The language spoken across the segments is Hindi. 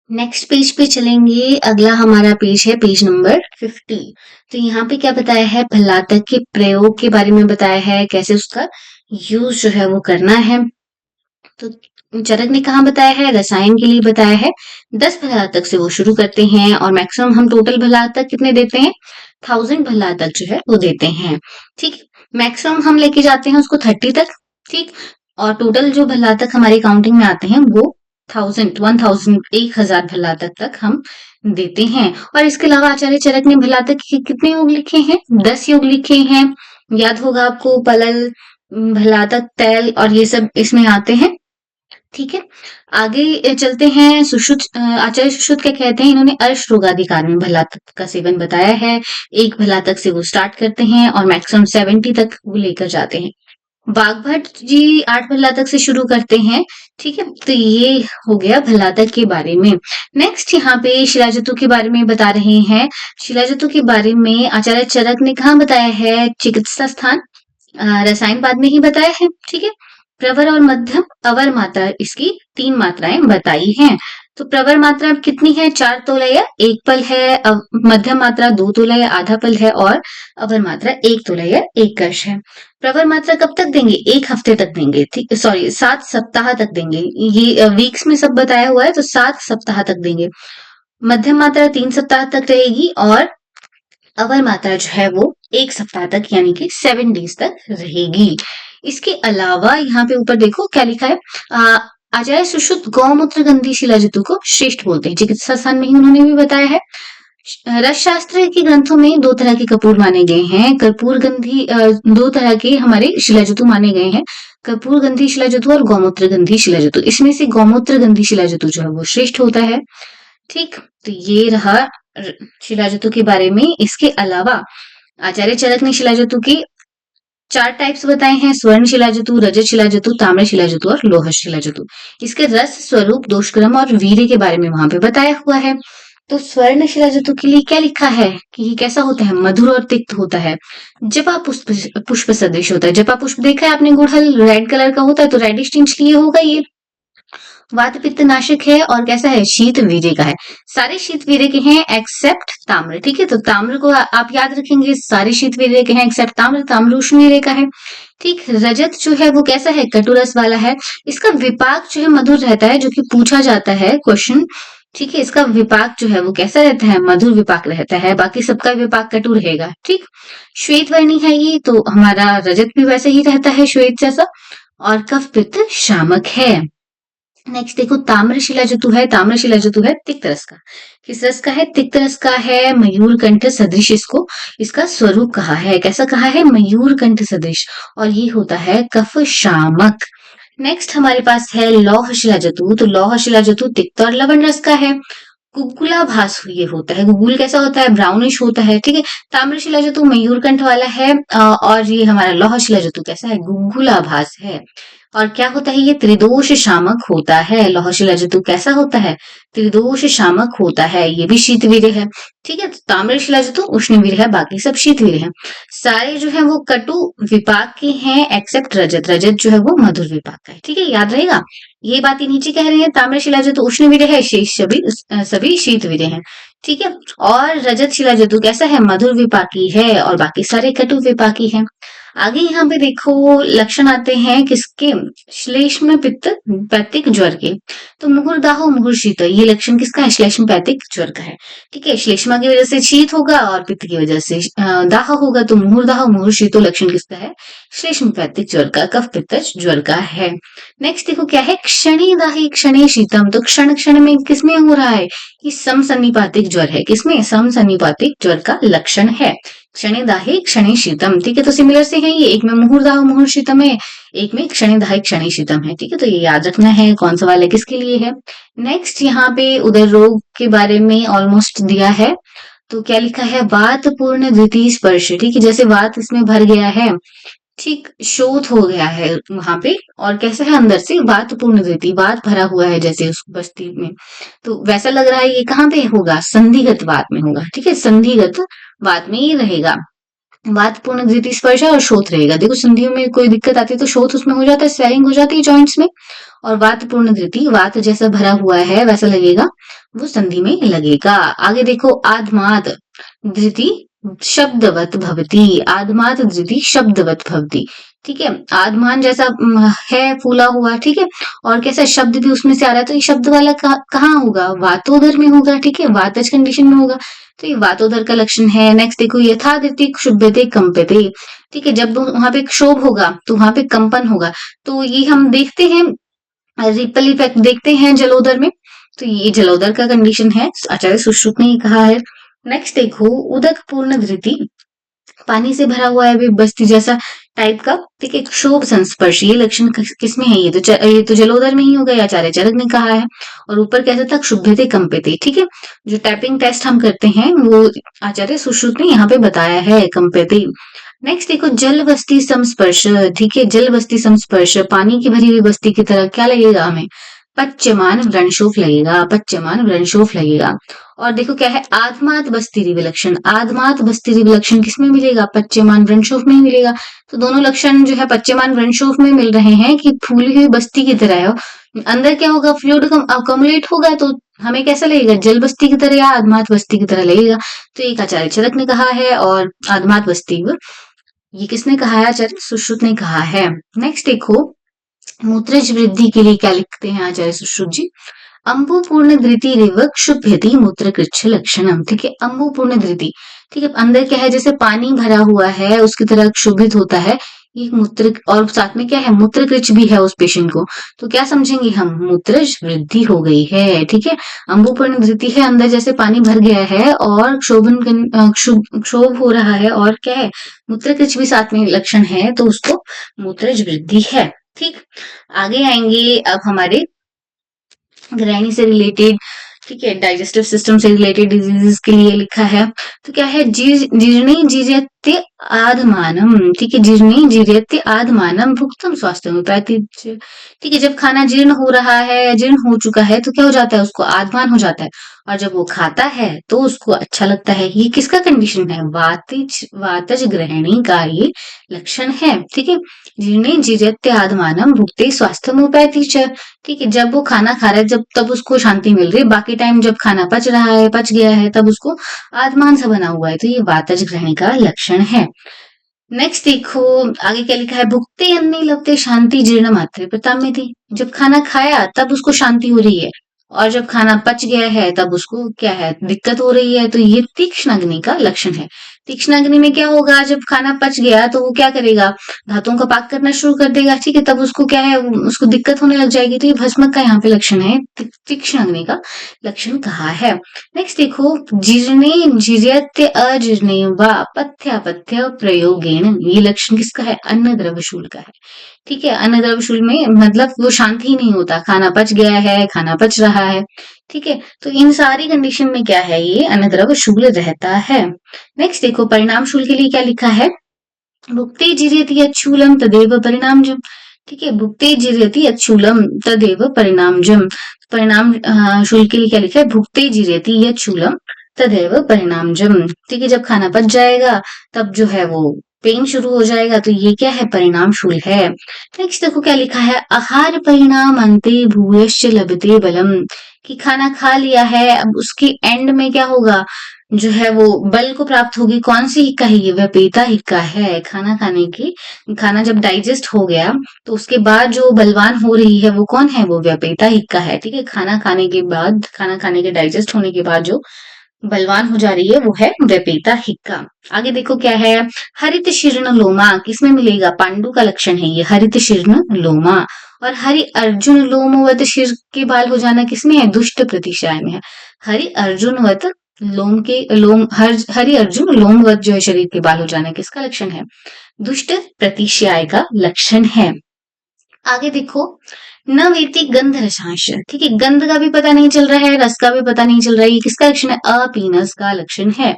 नेक्स्ट पेज पे चलेंगे। अगला हमारा पेज है पेज नंबर 50। तो यहाँ पे क्या बताया है, भल्लातक के प्रयोग के बारे में बताया है, कैसे उसका यूज जो है वो करना है। तो चरक ने कहाँ बताया है, रसायन के लिए बताया है। 10 भल्लातक से वो शुरू करते हैं और मैक्सिमम हम टोटल भल्लातक कितने देते हैं, 1000 भल्लातक जो है वो देते हैं। ठीक, मैक्सिमम हम लेके जाते हैं उसको 30 तक। ठीक, और टोटल जो भल्लातक हमारी काउंटिंग में आते हैं वो 1000 भल्लातक तक हम देते हैं। और इसके अलावा आचार्य चरक ने भल्लातक के कितने योग लिखे हैं, 10 योग लिखे हैं। याद होगा आपको, पलल, भल्लातक, तैल और ये सब इसमें आते हैं। ठीक है, आगे चलते हैं। सुश्रुत, आचार्य सुश्रुत क्या कहते हैं, इन्होंने अर्शरोगाधिकार में भल्लातक का सेवन बताया है। एक भल्लातक से वो स्टार्ट करते हैं और मैक्सिमम 70 तक वो लेकर जाते हैं। बागभट्ट जी 8 भल्लातक से शुरू करते हैं। ठीक है, तो ये हो गया भल्लातक के बारे में। नेक्स्ट यहाँ पे शिलाजितु के बारे में बता रहे हैं। शिलाजितु के बारे में आचार्य चरक ने कहाँ बताया है, चिकित्सा स्थान, रसायन बाद में ही बताया है। ठीक है, प्रवर और मध्यम अवर मात्रा, इसकी 3 मात्राएं बताई हैं। तो प्रवर मात्रा कितनी है, 4 तोलय 1 पल है। मध्यम मात्रा 2 तोलय आधा पल है और अवर मात्रा 1 तोलय 1 कश है। प्रवर मात्रा कब तक देंगे, 1 हफ्ते तक देंगे। ठीक, सॉरी 7 सप्ताह तक देंगे। ये वीक्स में सब बताया हुआ है, तो 7 सप्ताह तक देंगे। मध्यम मात्रा 3 सप्ताह तक रहेगी और अवर मात्रा जो है वो 1 सप्ताह तक यानी कि 7 डेज तक रहेगी। इसके अलावा यहाँ पे ऊपर देखो क्या लिखा है, आचार्य सुश्रुत गौमूत्र गंधी शिलाजितु को श्रेष्ठ बोलते हैं। चिकित्सा स्थान में ही उन्होंने भी बताया है। रस शास्त्र के ग्रंथों में 2 तरह के कपूर माने गए हैं। कर्पूर गंधी 2 तरह के हमारे शिलाजितु माने गए हैं, कर्पूर गंधी शिलाजितु और गौमूत्र गंधी शिलाजितु। इसमें से गौमूत्र गंधी शिलाजितु जो है वो श्रेष्ठ होता है। ठीक, तो ये रहा शिलाजितु के बारे में। इसके अलावा आचार्य चरक ने शिलाजितु के 4 टाइप्स बताए हैं, स्वर्ण शिलाजितु, रजत शिलाजितु, ताम्र शिलाजितु और लोह शिलाजितु। इसके रस, स्वरूप, दोषक्रम और वीर्य के बारे में वहां पे बताया हुआ है। तो स्वर्ण शिलाजितु के लिए क्या लिखा है कि ये कैसा होता है, मधुर और तिक्त होता है। जपा पुष्प पुष्प सदृश होता है। जपा पुष्प देखा है आपने, गुड़हल रेड कलर का होता है, तो रेडिश टिंच लिए होगा ये। वात पित्त नाशक है और कैसा है, शीत वीर्य का है। सारे शीत वीर्य के हैं एक्सेप्ट ताम्र। ठीक है, तो ताम्र को आप याद रखेंगे, सारे शीत वीर्य के हैं एक्सेप्ट ताम्र। ताम्र उष्ण वीर्य का है। ठीक, रजत जो है वो कैसा है, कटुरस वाला है। इसका विपाक जो है मधुर रहता है, जो कि पूछा जाता है क्वेश्चन। ठीक है, इसका विपाक जो है वो कैसा रहता है, मधुर विपाक रहता है। बाकी सबका विपाक कटु रहेगा। ठीक, श्वेत वर्णी है ये, तो हमारा रजत भी वैसे ही रहता है, श्वेत जैसा। और कफ पित्त शामक है। नेक्स्ट देखो, ताम्र शिलाजितु है। ताम्र शिलाजितु है तिक्त रस का। किस रस का है, तिक्त रस का है। मयूर कंठ सदृश इसको इसका स्वरूप कहा है। कैसा कहा है, मयूर कंठ सदृश, और ये होता है कफ शामक। नेक्स्ट हमारे पास है लौह शिलाजितु। तो लौह शिलाजितु तिक्त और लवण रस का है। गुगुलाभास ये होता है। गुगुल कैसा होता है, ब्राउनिश होता है। ठीक है, ताम्र शिलाजितु मयूर कंठ वाला है और ये हमारा लौह शिलाजितु कैसा है, गुगुलाभास है। और क्या होता है, ये त्रिदोष शामक होता है। लौह शिलाजितु कैसा होता है, त्रिदोष शामक होता है। ये भी शीतवीर्य है। ठीक है, ताम्र शिलाजितु उष्णवीर्य है, बाकी सब शीतवीर्य है। सारे जो है वो कटु विपाक के हैं एक्सेप्ट रजत। रजत जो है वो मधुर विपाक का है। ठीक है, याद रहेगा। ये बातें नीचे कह रहे हैं, ताम्र शिलाजितु उष्णवीर्य है, शेष सभी शीतवीर्य हैं। ठीक है, और रजत शिलाजितु कैसा है, मधुर विपाकी है और बाकी सारे कटु विपाकी हैं। आगे यहाँ पे देखो लक्षण आते हैं किसके, श्लेष्म पित्त पैतिक ज्वर के। तो मुहुर दाहो मुहुर शीत, ये लक्षण किसका है, श्लेष्म पैतिक ज्वर का है। ठीक है, श्लेष्मा की वजह से शीत होगा और पित्त की वजह से दाह होगा, तो मुहुर दाहो मुहुर शीतो लक्षण किसका है, श्लेष्म पैतिक ज्वर का, कफ पित्त ज्वर का है। नेक्स्ट देखो क्या है, क्षणे दाही क्षणे शीतम। तो क्षण क्षण में किसमें हो रहा है, ये समसन्निपातिक ज्वर है। किसमें, समसन्निपातिक ज्वर का लक्षण है। क्षणे दाहे क्षणे शीतम। ठीक है, तो सिमिलर से है ये, एक में मुहुर दाह मुहुर शीतम है, एक में क्षणे दाहे क्षणे शीतम है। ठीक है, तो ये याद रखना है कौन सा वाला किसके लिए है। नेक्स्ट यहाँ पे उदर रोग के बारे में ऑलमोस्ट दिया है। तो क्या लिखा है, वात पूर्ण द्वितीय स्पर्श। ठीक है, जैसे वात इसमें भर गया है, ठीक, शोथ हो गया है वहां पे, और कैसा है अंदर से वात पूर्ण द्वितीय, वात भरा हुआ है जैसे उस बस्ती में, तो वैसा लग रहा है ये कहाँ पे होगा, संधिगत वात में होगा। ठीक है, संधिगत वात में ये रहेगा। वात पूर्ण धृति स्पर्श है और शोथ रहेगा। देखो संधियों में कोई दिक्कत आती है तो शोथ उसमें हो जाता है, स्वेलिंग हो जाती है जॉइंट्स में। और वात पूर्ण धृति, वात जैसा भरा हुआ है वैसा लगेगा, वो संधि में लगेगा। आगे देखो आधमाद धृति शब्दवत भवति, आधमाद धृति शब्दवत भवति। ठीक है, आधमान जैसा है फूला हुआ, ठीक है, और कैसा शब्द भी उसमें से आ रहा है, तो ये शब्द वाला कहाँ होगा, वातोदर में होगा। ठीक है, वातज कंडीशन में होगा, तो ये वातोदर का लक्षण है। नेक्स्ट देखो यथादिति क्षुभ्यते कंपते। ठीक है, जब वहां पे क्षोभ होगा तो वहां पे कंपन होगा, तो ये हम देखते हैं रिपल इफेक्ट देखते हैं जलोदर में, तो ये जलोदर का कंडीशन है, आचार्य सुश्रुत ने ये कहा है। नेक्स्ट देखो उदक पूर्ण धृति, पानी से भरा हुआ है बस्ती जैसा टाइप का। ठीक है, क्षोभ संस्पर्श, ये लक्षण किसमें है, ये तो जलोदर में ही होगा, आचार्य चरक ने कहा है। और ऊपर कैसा था, क्षुभ्यते कंपते। ठीक है, जो टाइपिंग टेस्ट हम करते हैं वो आचार्य सुश्रुत ने यहाँ पे बताया है, कंपते। नेक्स्ट देखो जल बस्ती संस्पर्श। ठीक है, जल बस्ती संस्पर्श, पानी की भरी हुई बस्ती की तरह क्या लगेगा हमें, पच्यमान व्रणशोफ लगेगा, पच्यमान व्रणशोफ लगेगा। और देखो क्या है, आत्मात बस्तीरी विलक्षण, आत्मात बस्तीरी विलक्षण किसमें मिलेगा, पच्यमान व्रणशोफ में ही मिलेगा। तो दोनों लक्षण जो है पच्यमान व्रणशोफ में मिल रहे हैं कि फूली हुई बस्ती की तरह है। अंदर क्या होगा, फ्लूइड अकोमुलेट होगा, तो हमें कैसा लगेगा, जल बस्ती की तरह या आदमात बस्ती की तरह लगेगा। तो एक आचार्य चरक ने कहा है, और आदमात बस्ती ये किसने कहा है, आचार्य सुश्रुत ने कहा है। नेक्स्ट देखो मूत्रज वृद्धि के लिए क्या लिखते हैं आचार्य सुश्रुत जी, अम्बु पूर्ण धृति रिव क्षुभ्यति मूत्र कृच्छ लक्षणम। ठीक है, अम्बु पूर्ण धृति, ठीक है, अंदर क्या है, जैसे पानी भरा हुआ है उसकी तरह क्षुभित होता है ये मूत्र, और साथ में क्या है, मूत्र कृच्छ भी है उस पेशेंट को, तो क्या समझेंगे हम, मूत्रज वृद्धि हो गई है। ठीक है, अम्बु पूर्ण धृति है, अंदर जैसे पानी भर गया है और क्षोभ हो रहा है, और क्या है, मूत्र कृच्छ भी साथ में लक्षण है, तो उसको मूत्रज वृद्धि है। ठीक, आगे आएंगे अब हमारे ग्रैनी से रिलेटेड, ठीक है, डाइजेस्टिव सिस्टम से रिलेटेड डिजीजेस के लिए लिखा है। तो क्या है, जीर्णे जीर्यते आधमानम। ठीक है, जीर्णे जीर्यते आधमानम भुक्तम स्वास्थ्य ठीक है, जब खाना जीर्ण हो रहा है, जीर्ण हो चुका है, तो क्या हो जाता है, उसको आधमान हो जाता है, और जब वो खाता है तो उसको अच्छा लगता है। ये किसका कंडीशन है, वातज ग्रहणी का ये लक्षण है। ठीक है, जीर्णे जीर्यते आधमानम भुक्ते स्वास्थ्यमुपैति च। ठीक है, जब वो खाना खा रहा है, जब तब उसको शांति मिल रही है, बाकी टाइम जब खाना पच रहा है, पच गया है, तब उसको आत्मान सा बना हुआ है, तो ये वातज ग्रहण का लक्षण है। नेक्स्ट देखो आगे क्या लिखा है, भुक्ते अन्ने लभते शांति जीर्ण मात्रे प्रताम्यति। जब खाना खाया तब उसको शांति हो रही है, और जब खाना पच गया है तब उसको क्या है, दिक्कत हो रही है, तो ये तीक्ष्ण अग्नि का लक्षण है। तीक्ष्ण अग्नि में क्या होगा, जब खाना पच गया तो वो क्या करेगा, धातुओं का पाक करना शुरू कर देगा। ठीक है, तब उसको क्या है, उसको दिक्कत होने लग जाएगी, तो ये भस्मक का यहाँ पे लक्षण है, तीक्ष्ण अग्नि का लक्षण कहा है। नेक्स्ट देखो जीर्णे जीर्यते अजीर्णे व पथ्यापथ्य प्रयोगेण, ये लक्षण किसका है, अन्न द्रव्यशूल का है। ठीक है, अन्न द्रव्यशूल में मतलब वो शांत ही नहीं होता, खाना पच गया है, खाना पच रहा है। ठीक है, तो इन सारी कंडीशन में क्या है, ये अन्न द्रव्यशूल रहता है। नेक्स्ट देखो परिणाम शूल के लिए क्या लिखा है, भुक्ते जिर्यति अच्छूलम तदेव परिणामजम। ठीक है, भुक्ते जिर्यति अच्छूलम तदेव परिणामजम। परिणाम शूल के लिए क्या लिखा है, भुक्ते जिर्यति अच्छूलम तदेव परिणामजम। ठीक है, जब खाना पच जाएगा तब जो है वो पेन शुरू हो जाएगा, तो ये क्या है, परिणाम शूल है। नेक्स्ट देखो क्या लिखा है, आहार परिणाम अंते भूयश्च लभते बलम। कि खाना खा लिया है, अब उसके एंड में क्या होगा, जो है वो बल को प्राप्त होगी। कौन सी हिक्का है, ये व्यपेता हिक्का है। खाना खाने की, खाना जब डाइजेस्ट हो गया तो उसके बाद जो बलवान हो रही है वो कौन है, वो व्यपेता हिक्का है। ठीक है, खाना खाने के बाद, खाना खाने के डाइजेस्ट होने के बाद जो बलवान हो जा रही है वो है व्यपेता हिक्का। आगे देखो क्या है, हरित शीर्ण लोमा किसमें मिलेगा, पांडु का लक्षण है ये हरित शीर्ण लोमा। और हरि अर्जुन लोमवत शीर के बाल हो जाना किसमें है, दुष्ट प्रतिशय में है। हरि अर्जुनवत लोम के लोम हरि अर्जुन लोमवत जो है शरीर के बाल हो जाना किसका लक्षण है, दुष्ट प्रतिशय का लक्षण है। आगे देखो न वेति गंध रसांश। ठीक है, गंध का भी पता नहीं चल रहा है, रस का भी पता नहीं चल रहा है, ये किसका लक्षण है, अपीनस का लक्षण है।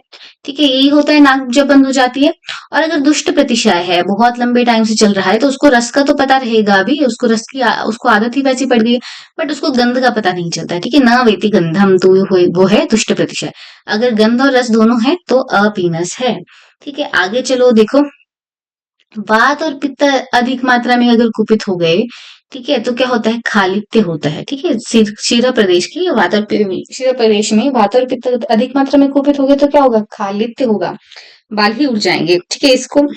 ठीक है, यही होता है नाक जब बंद हो जाती है। और अगर दुष्ट प्रतिशय है, बहुत लंबे टाइम से चल रहा है, तो उसको रस का तो पता रहेगा, अभी उसको रस की उसको आदत ही वैसी पड़ गई है, बट उसको गंध का पता नहीं चलता है। ठीक है, न वेति गंधम, तो वो है दुष्ट प्रतिशय। अगर गंध और रस दोनों है तो अपीनस है। ठीक है, आगे चलो देखो, वात और पित्त अधिक मात्रा में अगर कुपित हो गए, ठीक है, तो क्या होता है, खालित्य होता है। ठीक है, शिरा प्रदेश की वात और शिरा प्रदेश में वात और पित्त अधिक मात्रा में कुपित हो गए तो क्या होगा, खालित्य होगा, बाल ही उड़ जाएंगे। ठीक है, इसको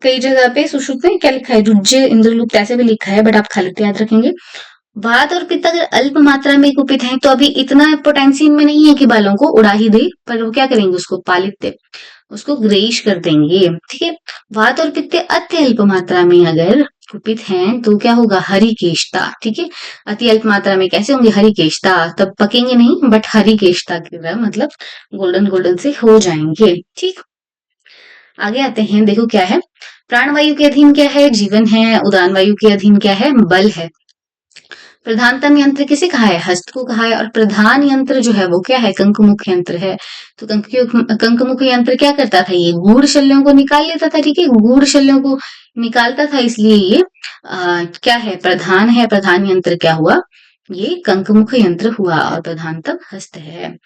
कई जगह पे सुश्रुत में क्या लिखा है, रुज्य इंद्रलुप्त ऐसे भी लिखा है, बट आप खालित्य याद रखेंगे। वात और पित्त अगर अल्प मात्रा में कुपित है तो अभी इतना पोटेंशियम में नहीं है कि बालों को उड़ा ही दे, पर वो क्या करेंगे, उसको पालित्य, उसको ग्रेइश कर देंगे। ठीक है, वात और पित्त अति अल्प मात्रा में अगर कुपित हैं तो क्या होगा, हरिकेशता। ठीक है, अति अल्प मात्रा में कैसे होंगे, हरिकेशता, तब पकेंगे नहीं, बट हरिकेशता की तरह मतलब गोल्डन गोल्डन से हो जाएंगे। ठीक, आगे आते हैं, देखो क्या है, प्राणवायु के अधीन क्या है, जीवन है, उदान वायु के अधीन क्या है, बल है। प्रधानतम यंत्र किसे कहा है, हस्त को कहा है, और प्रधान यंत्र जो है वो क्या है, कंकमुख यंत्र है। तो कंकमुख यंत्र क्या करता था, ये गूढ़ शल्यों को निकाल लेता था। ठीक है, गूढ़ शल्यों को निकालता था, इसलिए ये क्या है, प्रधान है। प्रधान यंत्र क्या हुआ, ये कंकमुख यंत्र हुआ, और प्रधानतम हस्त है।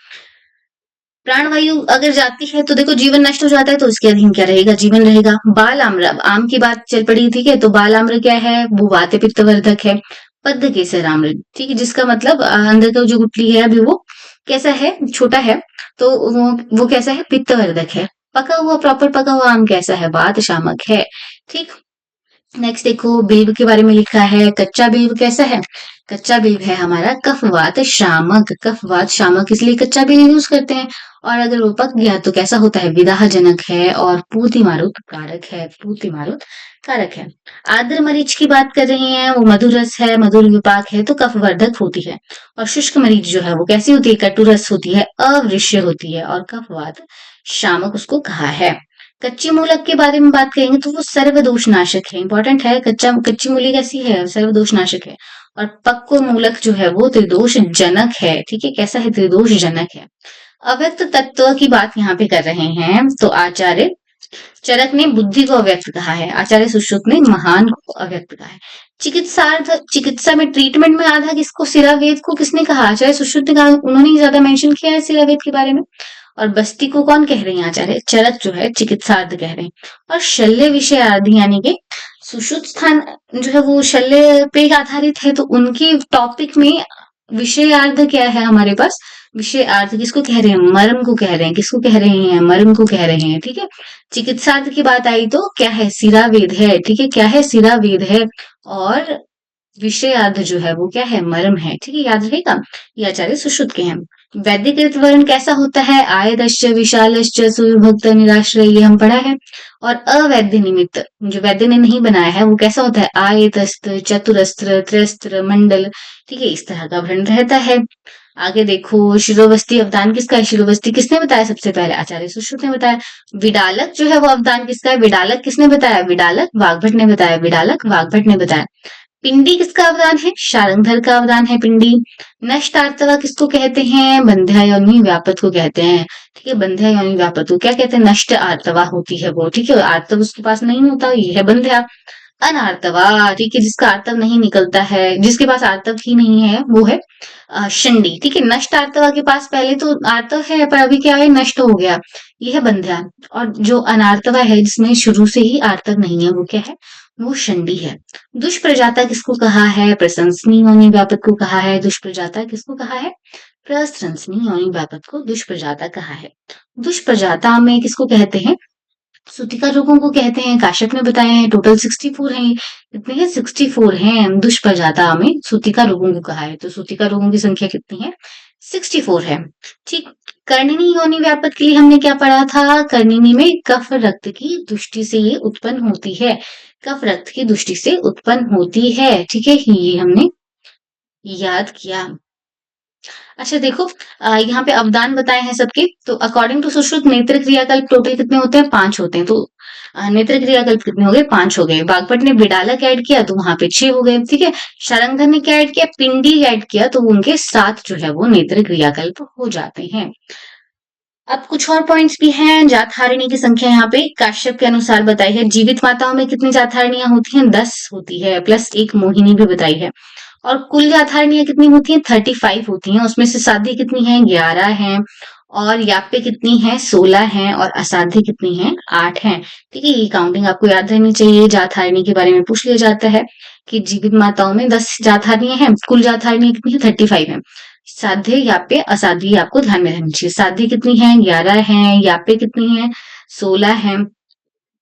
प्राणवायु अगर जाती है तो देखो जीवन नष्ट हो जाता है, तो उसके अधीन क्या रहेगा, जीवन रहेगा। बाल आम्र, अब आम की बात चल पड़ी, ठीक है, तो बाल आम्र क्या है, वो वात पित्त वर्धक है। पद्म केसर आम्र, ठीक है, जिसका मतलब अंदर का जो गुठली है अभी वो कैसा है, छोटा है, तो वो कैसा है, पित्त वर्धक है। पका हुआ, प्रॉपर पका हुआ आम कैसा है, वात शामक है। ठीक, नेक्स्ट देखो, बिल्व के बारे में लिखा है, कच्चा बिल्व कैसा है, कच्चा बिल्व है हमारा कफवात शामक। कफवात शामक इसलिए कच्चा बिल्व यूज करते हैं, और अगर वो पक गया तो कैसा होता है, विदाहजनक है, और पूतिमारुत कारक है, पूतिमारुत कारक है। आर्द्र मरीच की बात कर रहे हैं, वो मधुर रस है, मधुर विपाक है, तो कफवर्धक होती है। और शुष्क मरीच जो है वो कैसी होती है, कटुरस होती है, अवृष्य होती है, और कफवात शामक उसको कहा है। कच्ची मूलक के बारे में बात करेंगे तो वो सर्वदोष नाशक है, इंपॉर्टेंट है। कच्ची मूली कैसी है, सर्वदोष नाशक है। और पक्व मूलक जो है वो त्रिदोष जनक है। ठीक है, कैसा है, त्रिदोष जनक है। अव्यक्त तत्व की बात यहाँ पे कर रहे हैं, तो आचार्य चरक ने बुद्धि को अव्यक्त कहा है, आचार्य सुश्रुत ने महान को अव्यक्त कहा है। चिकित्सा में ट्रीटमेंट में आधा किसको, सिरावेद को किसने कहा, आचार्य सुश्रुत ने कहा, उन्होंने ही ज्यादा मेंशन किया है सिरावेद के बारे में। और बस्ती को कौन कह रहे हैं, आचार्य चरक जो है चिकित्सार्थ कह रहे हैं। और शल्य विषय आदि यानी कि सुश्रुत स्थान जो है वो शल्य पे आधारित है, तो उनके टॉपिक में विषयार्थ क्या है हमारे पास, विषयार्थ किसको कह रहे हैं, मर्म को कह रहे हैं, किसको कह रहे हैं, मर्म को कह रहे हैं। ठीक है, चिकित्सार्थ की बात आई तो क्या है, सिरावेद है। ठीक है, क्या है, सिरावेद है। और विषयार्थ जो है वो क्या है, मर्म है। ठीक है, याद रहेगा, ये आचार्य सुश्रुत के हैं। वैदिक वर्ण कैसा होता है, आयतश्च विशालश्च सुविभक्त निराश्रय, ये हम पढ़ा है। और अवैध निमित्त जो वैद्य ने नहीं बनाया है वो कैसा होता है, आयतस्त्र, चतुरस्त्र, त्रिस्त्र, मंडल। ठीक है, इस तरह का वर्ण रहता है। आगे देखो, शिरोवस्ती अवदान किसका है, शिरोवस्ती किसने बताया, सबसे पहले आचार्य सुश्रुत ने बताया। विडालक जो है वो अवदान किसका है, विडालक किसने बताया, विडालक वाग्भट ने बताया, विडालक वाग्भट ने बताया। पिंडी किसका अवदान है, शारंगधर का अवदान है पिंडी। नष्ट आर्तवा किसको कहते हैं, बंध्या योनि व्यापत को कहते हैं। ठीक है, बंध्या योनि व्यापत को क्या कहते हैं, नष्ट आर्तवा होती है वो। ठीक है, आर्तव उसके पास नहीं होता, ये है बंध्या। अनार्तवा, ठीक है, जिसका आर्तव नहीं निकलता है, जिसके पास आर्तव ही नहीं है, वो है शंडी। ठीक है, नष्ट आर्तवा के पास पहले तो आर्तव है, पर अभी क्या है, नष्ट हो गया, ये है बंध्या। और जो अनार्तवा है, जिसमें शुरू से ही आर्तव नहीं है, वो क्या है, वो शंडी है। दुष्प्रजाता किसको कहा है, प्रशंसनीय योनि व्यापक को कहा है। दुष्प्रजाता किसको कहा है, प्रशंसनीय योनि व्यापक को दुष्प्रजाता कहा है। दुष्प्रजाता में किसको कहते हैं, सूतिका रोगों को कहते हैं। काश्यप ने बताया है, टोटल 64 हैं, कितने हैं, 64 हैं। दुष्प्रजाता में सूतिका रोगों को कहा है, तो सूतिका रोगों की संख्या कितनी है, 64 है। ठीक, कर्णिनी योनि व्यापक के लिए हमने क्या पढ़ा था, कर्णिनी में कफ रक्त की दृष्टि से ये उत्पन्न होती है, कफ रक्त की दृष्टि से उत्पन्न होती है। ठीक है, ये हमने याद किया। अच्छा देखो, यहाँ पे अवदान बताए हैं सबके, तो अकॉर्डिंग टू सुश्रुत नेत्र क्रियाकल्प टोटल कितने होते हैं, 5 होते हैं। तो नेत्र क्रियाकल्प कितने हो गए, 5 हो गए। बागभट ने विडालक ऐड किया तो वहां पे 6 हो गए। ठीक है, शारंगधर ने क्या ऐड किया, पिंडी ऐड किया, तो उनके 7 जो है वो नेत्र क्रियाकल्प हो जाते हैं। अब कुछ और पॉइंट्स भी हैं। जातहारिणी की संख्या यहाँ पे काश्यप के अनुसार बताई है। जीवित माताओं में कितनी जातहारणियां होती हैं, 10 होती है, प्लस एक मोहिनी भी बताई है। और कुल जातहारणियां कितनी होती हैं, 35 होती हैं। उसमें से शादी कितनी है, 11 है। और यापे कितनी है 16 है और असाध्य कितनी है 8 है। ठीक है, ये काउंटिंग आपको याद रहनी चाहिए। जातहारणी के बारे में पूछ लिया जाता है कि जीवित माताओं में 10 जातहारणी है, कुल जातहारणी कितनी है 35 है। साध्य यापे असाध्य आपको ध्यान में रहनी चाहिए। साध्य कितनी है 11 है, यापे कितनी है 16 है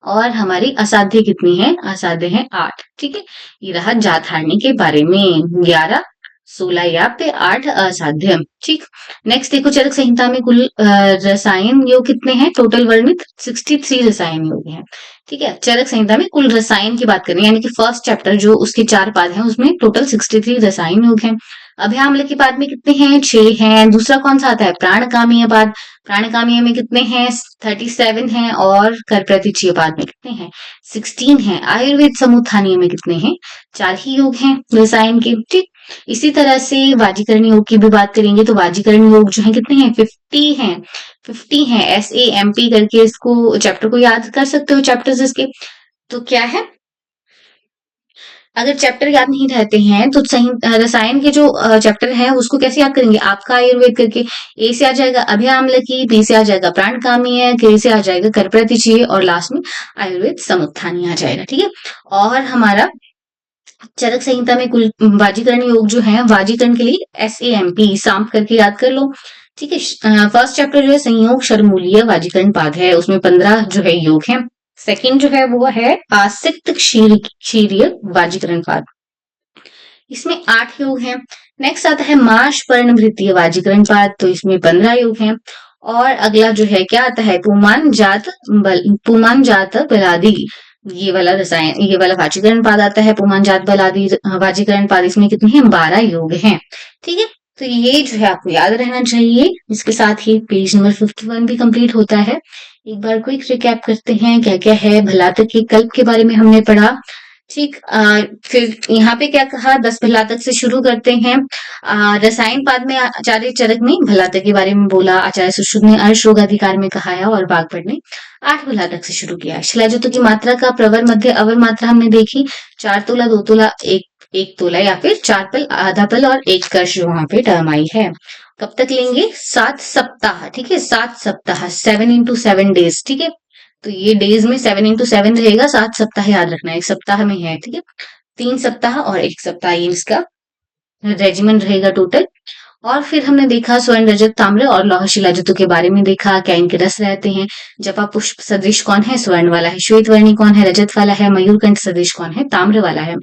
और हमारी असाध्य कितनी है, असाध्य है 8। ठीक है, ये रहा जातहारणी के बारे में। 11 16 याप्य 8 असाध्य। ठीक, नेक्स्ट देखो चरक संहिता में कुल रसायन योग कितने हैं टोटल वर्णित 63 रसायन योग हैं। ठीक है, चरक संहिता में कुल रसायन की बात करें यानी कि फर्स्ट चैप्टर जो उसके 4 पाद हैं उसमें टोटल 63 रसायन योग हैं। अभ्याम्ल के पाद में कितने हैं 6 हैं। दूसरा कौन सा आता है प्राणकामीय पाद, प्राणकामीय में कितने हैं 37 हैं और कर प्रतिचीय पाद में कितने हैं 16 हैं। आयुर्वेद समूत्थानीय में कितने हैं 4 ही योग हैं रसायन के। ठीक, इसी तरह से वाजीकरण योग की भी बात करेंगे तो वाजीकरण योग जो है कितने हैं 50 हैं, 50 हैं। SAMP करके इसको चैप्टर को याद कर सकते हो चैप्टर्स इसके। तो क्या है अगर चैप्टर याद नहीं रहते हैं तो सही रसायन के जो चैप्टर है उसको कैसे याद करेंगे आपका आयुर्वेद करके। ए से आ जाएगा अभ्याम्ल की, बी से आ जाएगा प्राणकामीय, के से आ जाएगा कर प्रतिचीय और लास्ट में आयुर्वेद समुत्थानीय आ जाएगा। ठीक है, और हमारा चरक संहिता में कुल वाजीकरण योग जो है वाजीकरण के लिए SAMP सांप करके याद कर लो। ठीक है, फर्स्ट चैप्टर जो है संयोग शरमूलीय वाजीकरण पाद है, उसमें 15 जो है योग है। सेकंड जो है वो है आसिक्त क्षीरीय वाजीकरण पाद, इसमें 8 योग हैं। नेक्स्ट आता है माश पर्ण वृत्तीय वाजीकरण पाद, तो इसमें 15 योग हैं। और अगला जो है क्या आता है पुमान जात बलादि, ये वाला रसायन ये वाला वाजीकरण पाद आता है पुमान जात बलादि वाजीकरण पाद, इसमें कितने हैं 12 योग हैं। ठीक है, तो ये जो है आपको याद रहना चाहिए। इसके साथ ही पेज नंबर 51 भी कंप्लीट होता है। एक बार क्विक रिकैप करते हैं क्या क्या है। भलातक के कल्प के बारे में हमने पढ़ा। ठीक, फिर यहाँ पे क्या कहा 10 भलातक से शुरू करते हैं। रसायन पाद में आचार्य चरक ने भलातक के बारे में बोला, आचार्य सुश्रुत ने अर्श रोगाधिकार में कहा है और बागभट ने 8 भलातक से शुरू किया। शिलाजितों की मात्रा का प्रवर मध्य अवर मात्रा हमने देखी 4 तोला 2 तोला 1 तोला या फिर 4 पल आधा पल और 1 कर्ष जो वहां पे टर्म आई है। कब तक लेंगे 7 सप्ताह। ठीक है, 7 सप्ताह 7 into 7 डेज। ठीक है, तो ये डेज में 7 into 7 रहेगा, 7 सप्ताह याद रखना है, एक सप्ताह में है। ठीक है, 3 सप्ताह और 1 सप्ताह ये इसका रेजिमेंट रहेगा टोटल। और फिर हमने देखा स्वर्ण रजत ताम्र और लौह शिलाजितों के बारे में देखा, क्या इनके रस रहते हैं। जपा पुष्प सदृश कौन है स्वर्ण वाला है, श्वेत वर्णी कौन है रजत वाला है, मयूरकंठ सदृश कौन है ताम्र वाला है,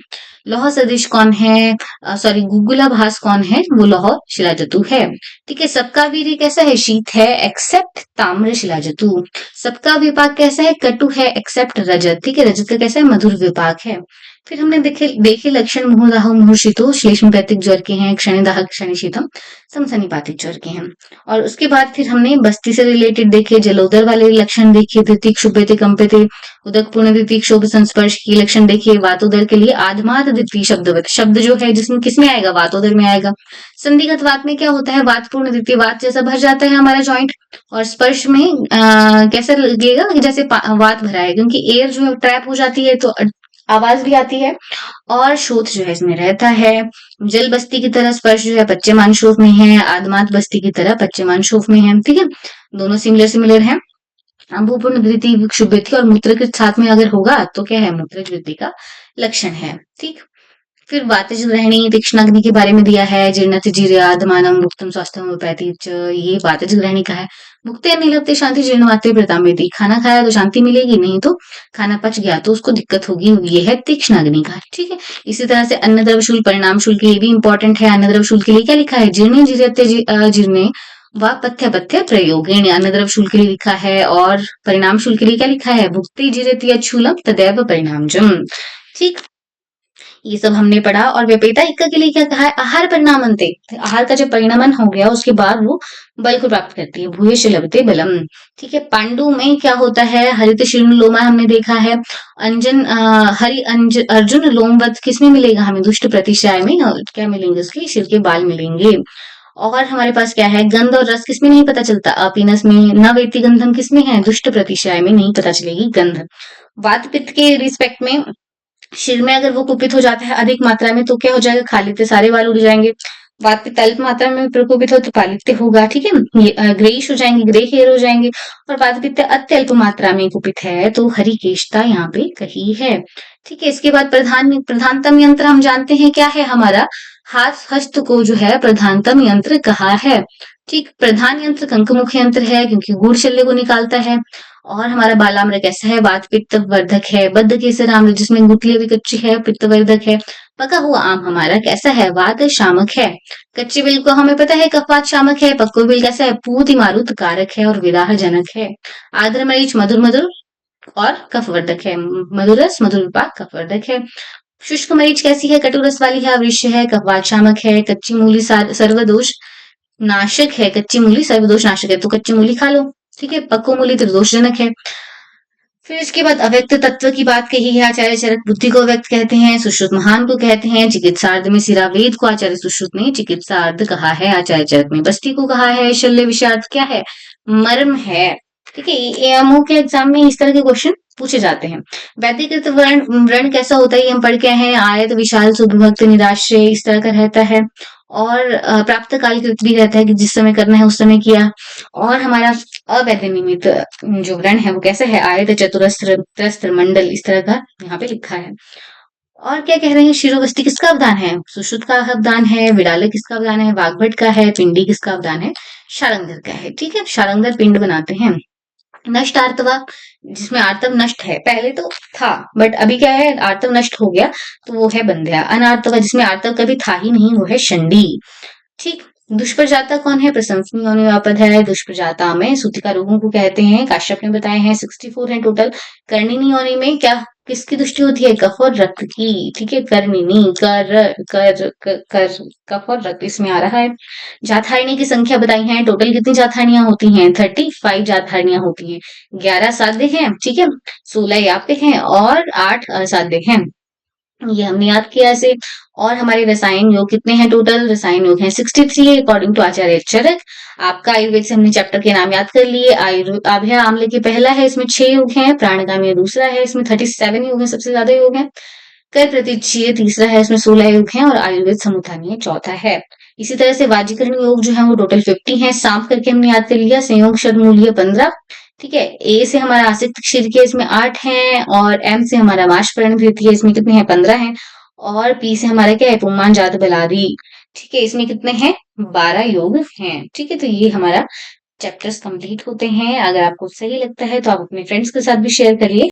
लौह सदृश कौन है सॉरी गुगुलाभास कौन है वो लौह शिलाजतु है। ठीक है, सबका वीर्य कैसा है शीत है एक्सेप्ट ताम्र शिलाजतु। सबका विपाक कैसा है कटु है एक्सेप्ट रजत। ठीक है, रजत का कैसा है मधुर विपाक है। फिर हमने देखे लक्षण मुहुदाह मुहुर्षितो श्लेष्म पैतिक ज्वर के हैं, क्षणिदाह क्षणिशीतम समसनिपातिक ज्वर के हैं। और उसके बाद फिर हमने बस्ती से रिलेटेड देखे, जलोदर वाले लक्षण देखे, द्वितीय क्षुभ्यते कंपिते उदक पूर्ण द्वितीय क्षोभ संस्पर्श की लक्षण देखिए। वातोदर के लिए आधमात द्वितीय शब्दवत शब्द जो है जिसमें किसमें आएगा वातोदर में आएगा। संधिगत वात में क्या होता है वात पूर्ण द्वितीय वात जैसा भर जाता है हमारा जॉइंट, और स्पर्श में कैसा लगेगा जैसे वात भरा है, क्योंकि एयर जो है ट्रैप हो जाती है तो आवाज भी आती है। और शोथ जो है इसमें रहता है। जल बस्ती की तरह स्पर्श जो है पच्चमान शोफ में है, आदमात बस्ती की तरह पच्चमान शोफ में है। ठीक है, दोनों सिमिलर है। भूपूर्ण द्वितीय क्षुभ्यति और मूत्र के साथ में अगर होगा तो क्या है मूत्र द्वितीय का लक्षण है। ठीक, फिर वातज ग्रहणी तीक्ष्णाग्नि के बारे में दिया है, जीर्णत जीर्याधमानम मुक्तम स्वास्थ्य होम्योपैथी, ये वातज ग्रहणी का है। भुक्ते नहीं लगते शांति जीर्णवाते प्रतामेति, खाना खाया तो शांति मिलेगी, नहीं तो खाना पच गया तो उसको दिक्कत होगी, ये है तीक्ष्णाग्नि का। ठीक है, इसी तरह से अन्न द्रव शुल्क परिणाम शुल्क ये भी इंपॉर्टेंट है। अन्न द्रव शुल्क के लिए क्या लिखा है जीर्णे जीर्यते जीर्णे व पथ्य पथ्य प्रयोगेण, अन्न द्रव शुल्क के लिए लिखा है। और परिणाम शुल्क के लिए क्या लिखा है भुक्ति जीर्यति अच्छूलम तदैव परिणामजम। ठीक, ये सब हमने पढ़ा। और व्यपेता इक्का के लिए क्या कहा है आहार परिणामन्ते, आहार का जब परिणामन हो गया उसके बाद वो बल को प्राप्त करती है, भूयश लभते बलम। ठीक है, पांडु में क्या होता है हरित शीर्ण लोमा हमने देखा है। अंजन अर्जुन लोमवत किसमें मिलेगा हमें दुष्ट प्रतिशाय में, क्या मिलेंगे उसके सिर के बाल मिलेंगे। और हमारे पास क्या है गंध और रस किसमें नहीं पता चलता अपीनस में, न वेती गंधम किसमें है दुष्ट प्रतिशाय में नहीं पता चलेगी गंध। वात पित्त के रिस्पेक्ट में सिर में अगर वो कुपित हो जाता है अधिक मात्रा में तो क्या हो जाएगा खाली थे सारे बाल उड़ जाएंगे। वात पित्त अल्प मात्रा में प्रकोपित हो तो पालित्य होगा, ठीक है। ये ग्रेइश हो जाएंगे, ग्रे हेयर हो जाएंगे। और वात पित्त अत्यल्प मात्रा में कुपित है तो हरिकेशता यहाँ पे कही है, ठीक है। इसके बाद प्रधानतम यंत्र हम जानते हैं क्या है हमारा, हाथ हस्त को जो है प्रधानतम यंत्र कहा है, ठीक। प्रधान यंत्र कंकमुख यंत्र है क्योंकि गुड़ चल्ले को निकालता है। और हमारा बालाम्र कैसा है, वात पित्त वर्धक है। बद्ध केसर आम्ल जिसमें गुठली अभी कच्ची है, पित्त वर्धक है। पका हुआ आम हमारा कैसा है, वात शामक है। कच्ची बिल को हमें पता है कफवात शामक है। पक्को बिल कैसा है, पूति मारुत कारक है और विदाह जनक है। आर्द्र मरीच मधुर मधुर और कफवर्धक है। मधुरस मधुर विपाक कफवर्धक है। शुष्क मरीच कैसी है, कटुरस वाली है, अवृष्य है, कफवात शामक है। कच्ची मूली सर्वदोष नाशक है। कच्ची मूली सर्वदोष नाशक है तो कच्ची मूली खा लो, ठीक है। पक्को मूली त्रिदोषजनक है। फिर इसके बाद अव्यक्त तत्व की बात कही है। आचार्य चरक बुद्धि को व्यक्त कहते हैं, सुश्रुत महान को कहते हैं। चिकित्सार्थ में सिरा वेद को आचार्य सुश्रुत ने चिकित्सार्थ कहा है। आचार्य चरक में बस्ती को कहा है। शल्य विषार्थ क्या है, मर्म है, ठीक है। एएमओ के एग्जाम में इस तरह के क्वेश्चन पूछे जाते हैं। वैदिकृत वर्ण वर्ण कैसा होता है ये हम पढ़ के आए हैं। आयत विशाल सुविभक्त निराश्रय इस तरह का रहता है। और प्राप्त काल कृत भी रहता है कि जिस समय करना है उस समय किया। और हमारा अवैध निमित्त जो वर्ण है वो कैसा है, आयत चतुरस्र त्रस्त्र मंडल इस तरह का यहाँ पे लिखा है। और क्या कह रहे हैं, शिरोवस्ती किसका अवदान है, सुश्रुत का अवदान है। विडालक किसका अवदान है, वाग्भट का है। पिंडी किसका अवदान है, शारंगधर का है, ठीक है। शारंगधर पिंड बनाते हैं। नष्ट आर्तवा जिसमें आर्तव नष्ट है, पहले तो था बट अभी क्या है, आर्तव नष्ट हो गया तो वो है बंध्या। अनार्तवा जिसमें आर्तव कभी था ही नहीं वो है शंडी, ठीक। दुष्प्रजाता कौन है, प्रशंसनीय योनि वापद है। दुष्प्रजाता में सूतिका रोगों को कहते हैं, काश्यप ने बताए हैं। 64 है टोटल। कर्णिनी योनि में क्या किसकी दृष्टि होती है, कफ और रक्त की, ठीक है। कर्णिनी कर कफ और रक्त इसमें आ रहा है। जाथारणी की संख्या बताई है। टोटल कितनी जाथारणियां होती हैं, 35 जाथारणियां होती हैं। 11 साध्य हैं, ठीक है। 16 याप्य हैं और 8 असाध्य हैं। ये हमने याद किया ऐसे। और हमारे रसायन योग कितने हैं, टोटल रसायन योग हैं 63 अकॉर्डिंग टू आचार्य चरक। आपका आयुर्वेद से हमने चैप्टर के नाम याद कर लिए। आभ्य आम्ल के पहला है, इसमें 6 योग हैं। प्राणगामी दूसरा है, इसमें 37 योग है, सबसे ज्यादा योग है। कर प्रतिचीय तीसरा है, इसमें 16 योग हैं। और आयुर्वेद समुत्थानीय चौथा है। इसी तरह से वाजीकरण योग जो है वो टोटल 50 है। सांप करके हमने याद कर लिया। संयोग शब्दमूल्य 15, ठीक है। ए से हमारा आसिक्त क्षीर के इसमें 8 हैं। और एम से हमारा वाष्परण वृद्धि है, इसमें कितने हैं, 15 हैं। और पी से हमारा क्या है, पुमान जात बलारी, ठीक है। इसमें कितने हैं, 12 योग हैं, ठीक है। तो ये हमारा चैप्टर्स कंप्लीट होते हैं। अगर आपको सही लगता है तो आप अपने फ्रेंड्स के साथ भी शेयर करिए।